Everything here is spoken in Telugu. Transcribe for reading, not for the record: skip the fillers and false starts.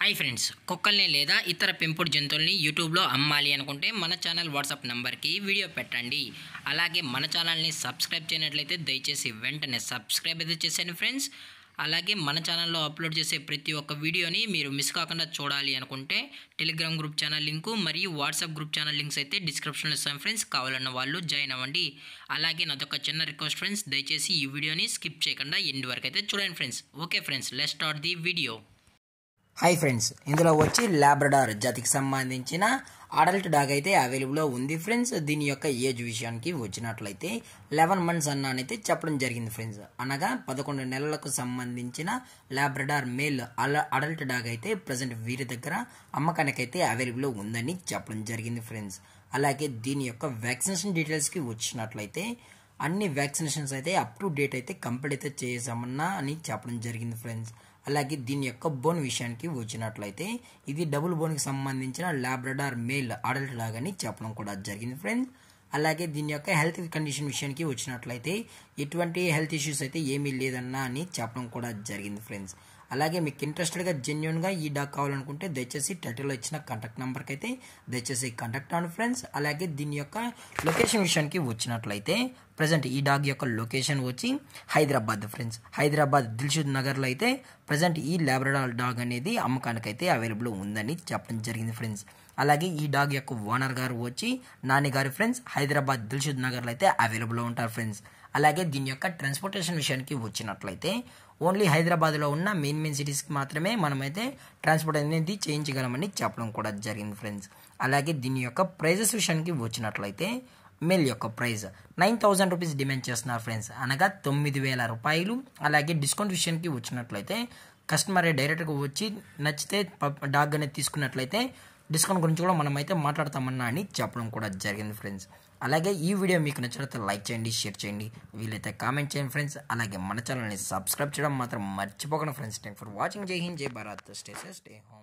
హాయ్ ఫ్రెండ్స్, కుక్కల్ని లేదా ఇతర పెంపుడు జంతువుల్ని యూట్యూబ్లో అమ్మాలి అనుకుంటే మన ఛానల్ వాట్సాప్ నెంబర్కి వీడియో పెట్టండి. అలాగే మన ఛానల్ని సబ్స్క్రైబ్ చేయనట్లయితే దయచేసి వెంటనే సబ్స్క్రైబ్ అయితే చేసేయండి ఫ్రెండ్స్. అలాగే మన ఛానల్లో అప్లోడ్ చేసే ప్రతి ఒక్క వీడియోని మీరు మిస్ కాకుండా చూడాలి అనుకుంటే టెలిగ్రామ్ గ్రూప్ ఛానల్ లింకు మరియు వాట్సాప్ గ్రూప్ ఛానల్ లింక్స్ అయితే డిస్క్రిప్షన్లో ఇస్తాను ఫ్రెండ్స్. కావాలన్న వాళ్ళు జాయిన్ అవ్వండి. అలాగే నాదొక చిన్న రిక్వెస్ట్ ఫ్రెండ్స్, దయచేసి ఈ వీడియోని స్కిప్ చేయకుండా ఎండ్ వరకు అయితే చూడండి friends. Okay friends, let's start the video. Hi friends, ఇందులో వచ్చి లాబ్రడార్ జాతికి సంబంధించిన అడల్ట్ డాగ్ అయితే అవైలబుల్లో ఉంది ఫ్రెండ్స్. దీని యొక్క ఏజ్ విషయానికి వచ్చినట్లయితే 11 months అన్నైతే చెప్పడం జరిగింది ఫ్రెండ్స్. అనగా 11 నెలలకు సంబంధించిన లాబ్రడార్ మేల్ అడల్ట్ డాగ్ అయితే ప్రజెంట్ వీరి దగ్గర అమ్మకానికైతే అవైలబుల్లో ఉందని చెప్పడం జరిగింది ఫ్రెండ్స్. అలాగే దీని యొక్క వ్యాక్సినేషన్ డీటెయిల్స్కి వచ్చినట్లయితే అన్ని వ్యాక్సినేషన్స్ అయితే అప్ టు డేట్ అయితే కంప్లీట్ అయితే చేసామన్నా అని చెప్పడం జరిగింది ఫ్రెండ్స్. అలాగే దీని యొక్క బోన్ విషయానికి వచ్చినట్లయితే ఇది డబుల్ బోన్కి సంబంధించిన లాబ్రడార్ మేల్ అడల్ట్ డాగ్ అని చెప్పడం కూడా జరిగింది ఫ్రెండ్స్. అలాగే దీని యొక్క హెల్త్ కండిషన్ విషయానికి వచ్చినట్లయితే ఎటువంటి హెల్త్ ఇష్యూస్ అయితే ఏమీ లేదన్నా అని చెప్పడం కూడా జరిగింది ఫ్రెండ్స్. అలాగే మీకు ఇంట్రెస్టెడ్గా జెన్యున్గా ఈ డాగ్ కావాలనుకుంటే దయచేసి టైటిల్లో ఇచ్చిన కాంటాక్ట్ నెంబర్కి అయితే దయచేసి కాంటాక్ట్ అవ్వండి ఫ్రెండ్స్. అలాగే దీని యొక్క లొకేషన్ విషయానికి వచ్చినట్లయితే ప్రజెంట్ ఈ డాగ్ యొక్క లొకేషన్ వచ్చి హైదరాబాద్ ఫ్రెండ్స్. హైదరాబాద్ దిల్షుద్ నగర్లో అయితే ప్రజెంట్ ఈ లాబ్రడార్ డాగ్ అనేది అమ్మకానికైతే అవైలబుల్ ఉందని చెప్పడం జరిగింది ఫ్రెండ్స్. అలాగే ఈ డాగ్ యొక్క ఓనర్ గారు వచ్చి నాని గారు ఫ్రెండ్స్. హైదరాబాద్ దిల్షుద్ నగర్లో అయితే అవైలబుల్లో ఉంటారు ఫ్రెండ్స్. అలాగే దీని యొక్క ట్రాన్స్పోర్టేషన్ విషయానికి వచ్చినట్లయితే ఓన్లీ హైదరాబాద్లో ఉన్న మెయిన్ సిటీస్కి మాత్రమే మనమైతే ట్రాన్స్పోర్ట్ అనేది చేయించగలమని చెప్పడం కూడా జరిగింది ఫ్రెండ్స్. అలాగే దీని యొక్క ప్రైజెస్ విషయానికి వచ్చినట్లయితే మేల్ యొక్క ప్రైస్ 9,000 రూపీస్ డిమాండ్ చేస్తున్నారు ఫ్రెండ్స్, అనగా 9,000 రూపాయలు. అలాగే డిస్కౌంట్ విషయానికి వచ్చినట్లయితే కస్టమర్ డైరెక్ట్గా వచ్చి నచ్చితే డాగ్ అనేది తీసుకున్నట్లయితే డిస్కౌంట్ గురించి కూడా మనమైతే మాట్లాడతామన్నా అని చెప్పడం కూడా జరిగింది ఫ్రెండ్స్. అలాగే ఈ వీడియో మీకు నచ్చినట్లయితే లైక్ చేయండి, షేర్ చేయండి, వీలైతే కామెంట్ చేయండి ఫ్రెండ్స్. అలాగే మన ఛానల్ని సబ్స్క్రైబ్ చేయడం మాత్రం మర్చిపోకండి ఫ్రెండ్స్. Thank for watching. జై హింద్, జై Bharat, stay safe, stay home.